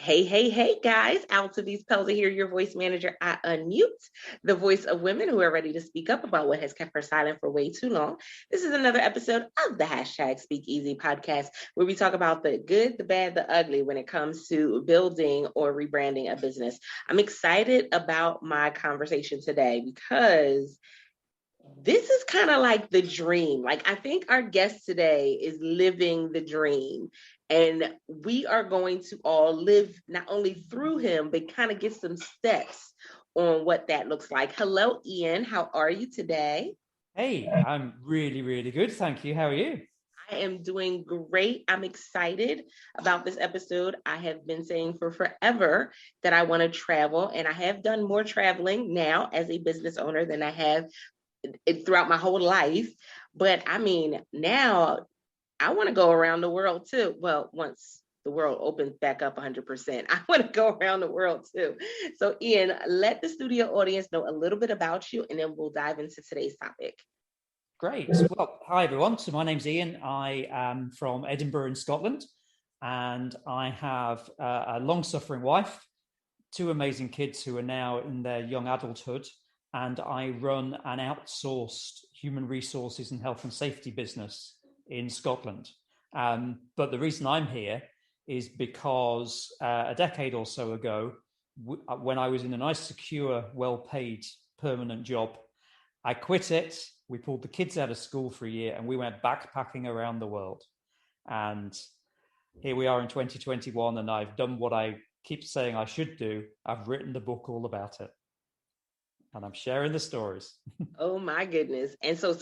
Hey, guys. Altovise here, your voice manager. I unmute the voice of women who are ready to speak up about what has kept her silent for way too long. This is another episode of the #SpeakEasy Podcast, where we talk about the good, the bad, the ugly when it comes to building or rebranding a business. I'm excited about my conversation today because this is kind of like the dream. Like, I think our guest today is living the dream. And we are going to all live not only through him, but kind of get some steps on what that looks like. Hello, Ian. How are you today? Hey, I'm really, really good. Thank you. How are you? I am doing great. I'm excited about this episode. I have been saying for forever that I want to travel, and I have done more traveling now as a business owner than I have throughout my whole life. But I mean, now I want to go around the world too. Well, once the world opens back up 100%, I want to go around the world too. So, Ian, let the studio audience know a little bit about you, and then we'll dive into today's topic. Great. Well, hi, everyone. So my name's Ian. I am from Edinburgh in Scotland, and I have a long-suffering wife, two amazing kids who are now in their young adulthood, and I run an outsourced human resources and health and safety business in Scotland. But the reason I'm here is because a decade or so ago, when I was in a nice, secure, well-paid permanent job, I quit it. We pulled the kids out of school for a year and we went backpacking around the world. And here we are in 2021, and I've done what I keep saying I should do. I've written the book all about it. And I'm sharing the stories. Oh my goodness. And so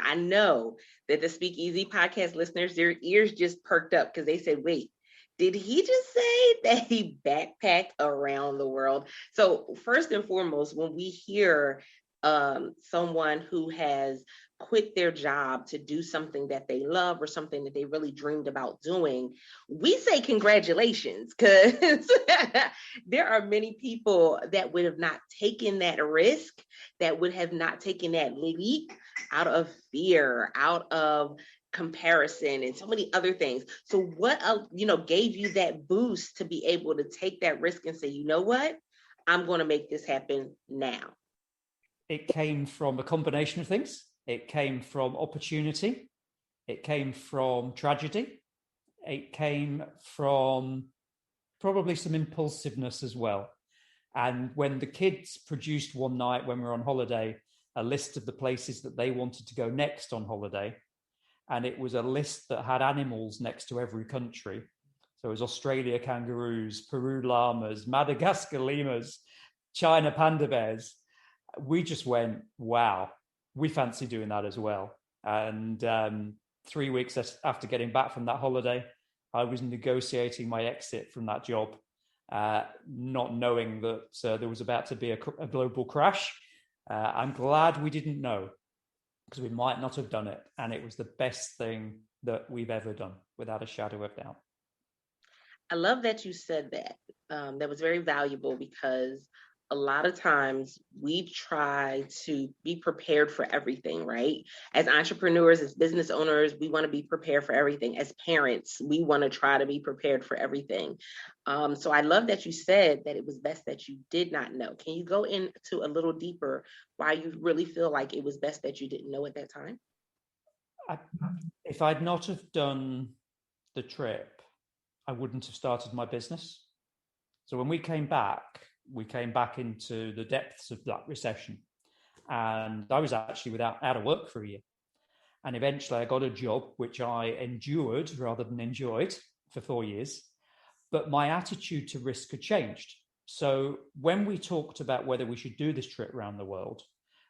I know that the SpeakEasy Podcast listeners, their ears just perked up because they said, wait, did he just say that he backpacked around the world? So first and foremost, when we hear someone who has quit their job to do something that they love or something that they really dreamed about doing, we say congratulations, because there are many people that would have not taken that risk, that would have not taken that leap out of fear, out of comparison, and so many other things. So what gave you that boost to be able to take that risk and say, you know what, I'm going to make this happen now? It came from a combination of things. It came from opportunity. It came from tragedy. It came from probably some impulsiveness as well. And when the kids produced one night when we were on holiday, a list of the places that they wanted to go next on holiday, and it was a list that had animals next to every country. So it was Australia kangaroos, Peru llamas, Madagascar lemurs, China panda bears. We just went, wow, we fancy doing that as well. And 3 weeks after getting back from that holiday, I was negotiating my exit from that job, not knowing that there was about to be a global crash. I'm glad we didn't know, because we might not have done it. And it was the best thing that we've ever done, without a shadow of doubt. I love that you said that. That was very valuable, because a lot of times we try to be prepared for everything, right? As entrepreneurs, as business owners, we want to be prepared for everything. As parents, we want to try to be prepared for everything. So I love that you said that it was best that you did not know. Can you go into a little deeper why you really feel like it was best that you didn't know at that time? If I'd not have done the trip, I wouldn't have started my business. So when we came back into the depths of that recession, and I was actually out of work for a year. And eventually I got a job, which I endured rather than enjoyed, for 4 years. But my attitude to risk had changed. So when we talked about whether we should do this trip around the world,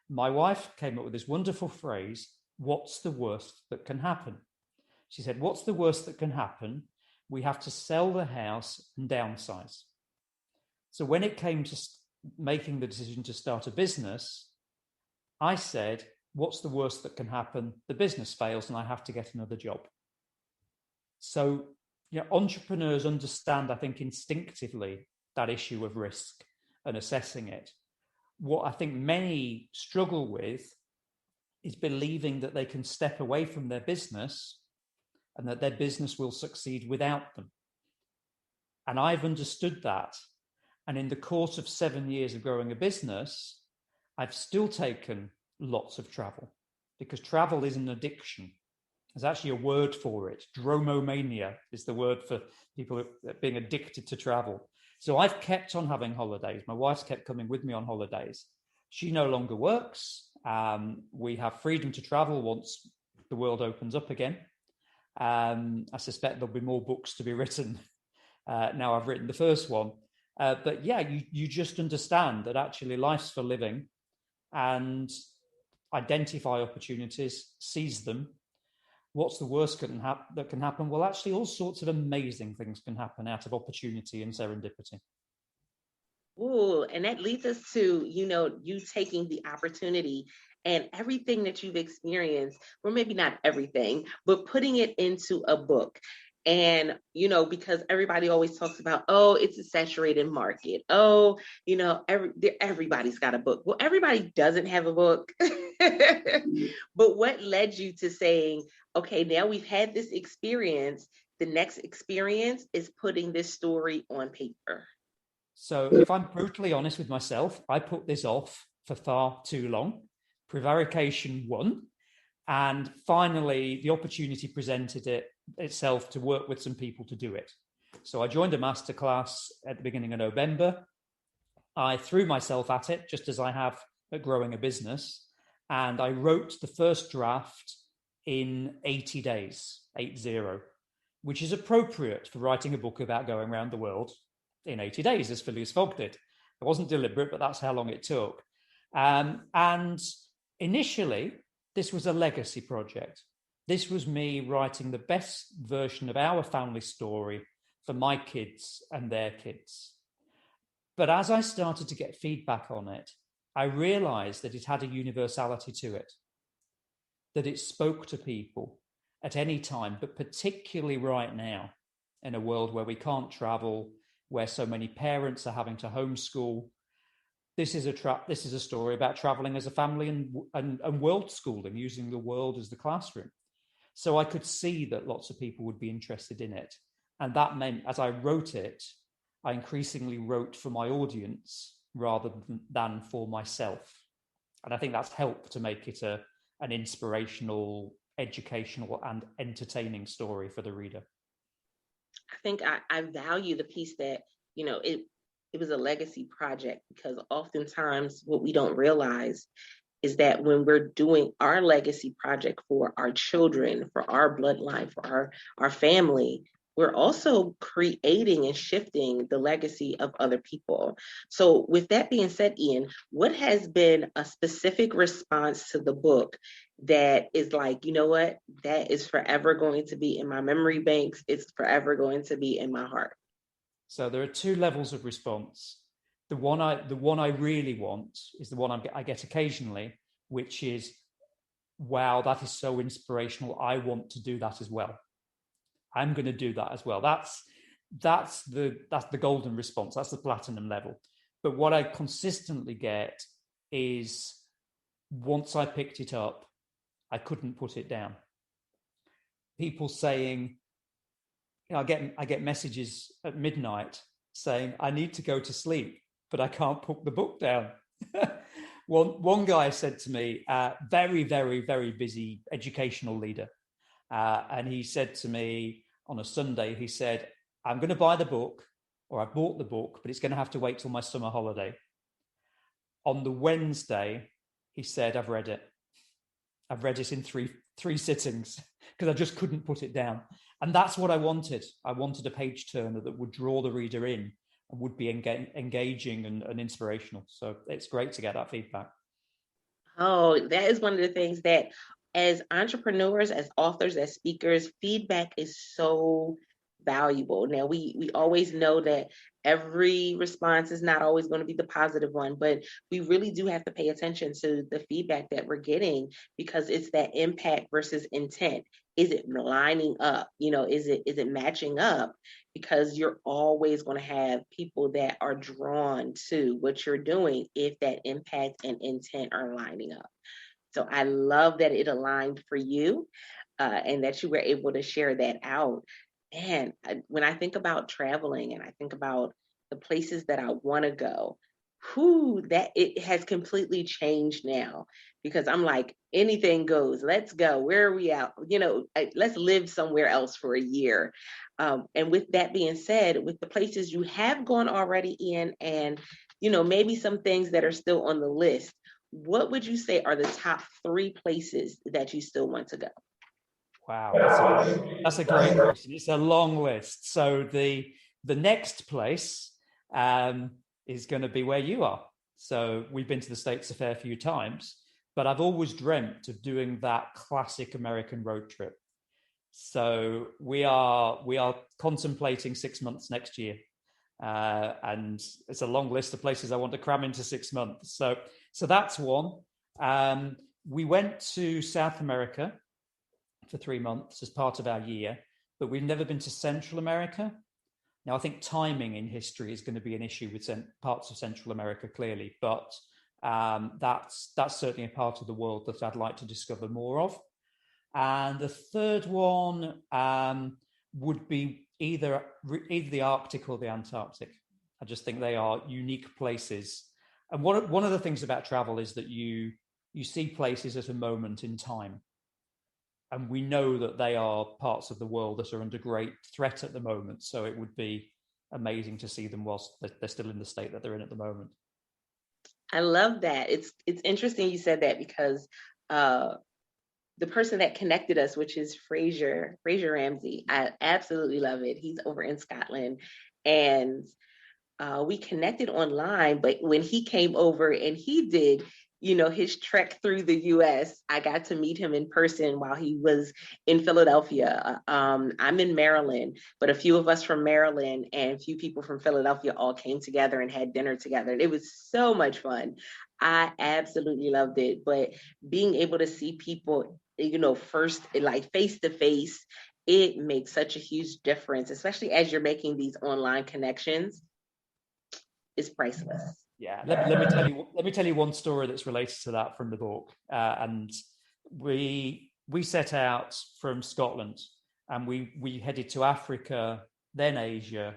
my wife came up with this wonderful phrase, what's the worst that can happen? She said, what's the worst that can happen? We have to sell the house and downsize. So when it came to making the decision to start a business, I said, what's the worst that can happen? The business fails and I have to get another job. So, entrepreneurs understand, I think, instinctively that issue of risk and assessing it. What I think many struggle with is believing that they can step away from their business and that their business will succeed without them. And I've understood that. And in the course of 7 years of growing a business, I've still taken lots of travel, because travel is an addiction. There's actually a word for it. Dromomania is the word for people being addicted to travel. So I've kept on having holidays. My wife's kept coming with me on holidays. She no longer works. We have freedom to travel once the world opens up again. I suspect there'll be more books to be written now I've written the first one. But yeah, you just understand that actually life's for living, and identify opportunities, seize them. What's the worst that can happen? Well, actually, all sorts of amazing things can happen out of opportunity and serendipity. Ooh, and that leads us to, you taking the opportunity and everything that you've experienced, or maybe not everything, but putting it into a book. And, because everybody always talks about, oh, it's a saturated market. Oh, everybody's got a book. Well, everybody doesn't have a book. But what led you to saying, okay, now we've had this experience. The next experience is putting this story on paper. So if I'm brutally honest with myself, I put this off for far too long. Prevarication won. And finally, the opportunity presented itself to work with some people to do it. So I joined a masterclass at the beginning of November. I threw myself at it, just as I have at growing a business. And I wrote the first draft in 80 days, 80, which is appropriate for writing a book about going around the world in 80 days, as Phileas Fogg did. It wasn't deliberate, but that's how long it took. And initially, this was a legacy project. This was me writing the best version of our family story for my kids and their kids. But as I started to get feedback on it, I realized that it had a universality to it, that it spoke to people at any time, but particularly right now, in a world where we can't travel, where so many parents are having to homeschool. This is a story about traveling as a family and world schooling, using the world as the classroom. So I could see that lots of people would be interested in it. And that meant, as I wrote it, I increasingly wrote for my audience rather than for myself. And I think that's helped to make it an inspirational, educational, and entertaining story for the reader. I think I value the piece that, it was a legacy project, because oftentimes what we don't realize is that when we're doing our legacy project for our children, for our bloodline, for our family, we're also creating and shifting the legacy of other people. So with that being said, Ian, what has been a specific response to the book that is like, you know what, that is forever going to be in my memory banks. It's forever going to be in my heart? So there are two levels of response. The one I really want is the one I get occasionally, which is, wow, that is so inspirational. I want to do that as well. I'm going to do that as well. That's the golden response. That's the platinum level. But what I consistently get is, once I picked it up, I couldn't put it down. People saying, I get messages at midnight saying, I need to go to sleep, but I can't put the book down. One guy said to me, very, very, very busy educational leader. And he said to me on a Sunday, he said, I'm going to buy the book, or I bought the book, but it's going to have to wait till my summer holiday. On the Wednesday, he said, I've read it. I've read it in three sittings, because I just couldn't put it down. And that's what I wanted. I wanted a page turner that would draw the reader in and would be engaging and inspirational. So it's great to get that feedback. Oh, that is one of the things that, as entrepreneurs, as authors, as speakers, feedback is so valuable. Now, we always know that every response is not always going to be the positive one, but we really do have to pay attention to the feedback that we're getting, because it's that impact versus intent. Is it lining up? Is it matching up? Because you're always going to have people that are drawn to what you're doing if that impact and intent are lining up. So I love that it aligned for you, and that you were able to share that out. man, when I think about traveling and I think about the places that I want to go, that it has completely changed now, because I'm like, anything goes. Let's go. Where are we at? Let's live somewhere else for a year. And with that being said, with the places you have gone already in, and maybe some things that are still on the list, what would you say are the top 3 places that you still want to go? Wow, that's a great question. It's a long list. So the next place is going to be where you are. So we've been to the States a fair few times, but I've always dreamt of doing that classic American road trip. So we are contemplating 6 months next year, and it's a long list of places I want to cram into 6 months. So that's one. We went to South America for 3 months as part of our year, but we've never been to Central America. Now, I think timing in history is going to be an issue with parts of Central America, clearly, but that's certainly a part of the world that I'd like to discover more of. And the third one would be either the Arctic or the Antarctic. I just think they are unique places. And one of the things about travel is that you see places at a moment in time. And we know that they are parts of the world that are under great threat at the moment. So it would be amazing to see them whilst they're still in the state that they're in at the moment. I love that. It's interesting you said that, because the person that connected us, which is Fraser Ramsey, I absolutely love it. He's over in Scotland, and we connected online. But when he came over and he did his trek through the US, I got to meet him in person while he was in Philadelphia. I'm in Maryland, but a few of us from Maryland and a few people from Philadelphia all came together and had dinner together. And it was so much fun. I absolutely loved it. But being able to see people, first, like face to face, it makes such a huge difference, especially as you're making these online connections. It's priceless. Yeah, let me tell you one story that's related to that from the book. And we set out from Scotland, and we headed to Africa, then Asia,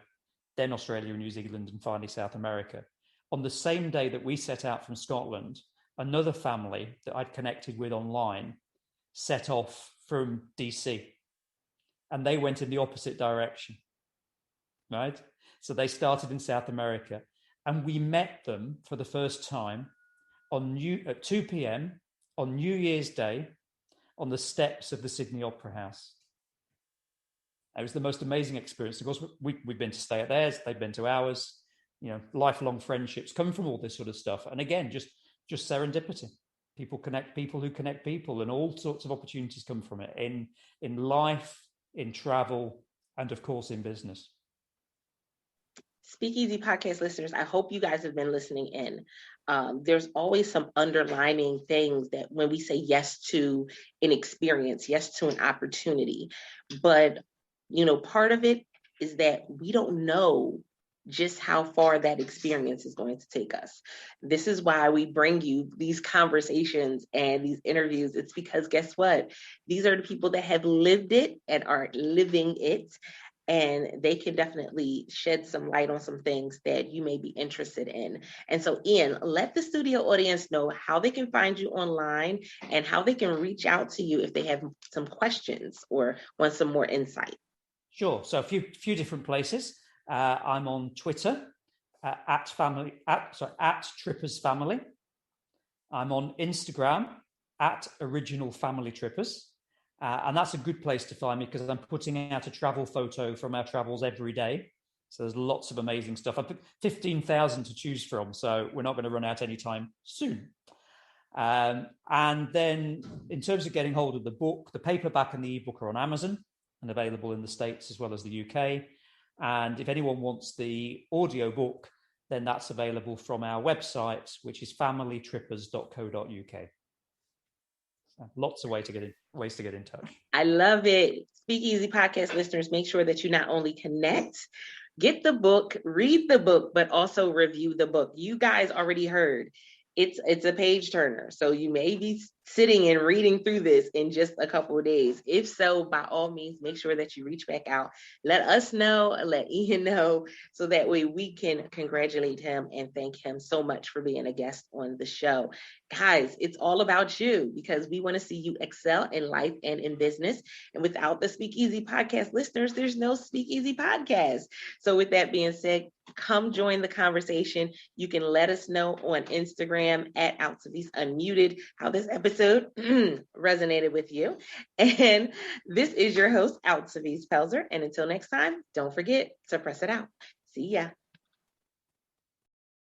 then Australia and New Zealand, and finally South America. On the same day that we set out from Scotland, another family that I'd connected with online set off from DC, and they went in the opposite direction, right? So they started in South America. And we met them for the first time at 2 p.m. on New Year's Day on the steps of the Sydney Opera House. It was the most amazing experience. Of course, we've been to stay at theirs, they've been to ours. Lifelong friendships come from all this sort of stuff. And again, just serendipity. People connect people who connect people, and all sorts of opportunities come from it in life, in travel, and of course in business. SpeakEasy Podcast listeners, I hope you guys have been listening in. There's always some underlining things that when we say yes to an experience, yes to an opportunity, but part of it is that we don't know just how far that experience is going to take us. This is why we bring you these conversations and these interviews. It's because guess what? These are the people that have lived it and are living it. And they can definitely shed some light on some things that you may be interested in. And so, Ian, let the studio audience know how they can find you online and how they can reach out to you if they have some questions or want some more insight. Sure. So a few different places. I'm on Twitter at Trippers Family. I'm on Instagram at Original Family Trippers. And that's a good place to find me because I'm putting out a travel photo from our travels every day. So there's lots of amazing stuff. I put 15,000 to choose from, so we're not going to run out anytime soon. And then in terms of getting hold of the book, the paperback and the ebook are on Amazon and available in the States as well as the UK. And if anyone wants the audio book, then that's available from our website, which is familytrippers.co.uk. Lots of ways to get in touch. I love it. SpeakEasy Podcast listeners, make sure that you not only connect, get the book, read the book, but also review the book. You guys already heard it's a page turner. So you may be sitting and reading through this in just a couple of days? If so, by all means, make sure that you reach back out. Let us know, let Ian know, so that way we can congratulate him and thank him so much for being a guest on the show. Guys, it's all about you, because we want to see you excel in life and in business. And without the SpeakEasy Podcast listeners, there's no SpeakEasy Podcast. So with that being said, come join the conversation. You can let us know on Instagram at Altovise Unmuted how this episode resonated with you. And this is your host, Altovise Pelzer. And until next time, don't forget to press it out. See ya.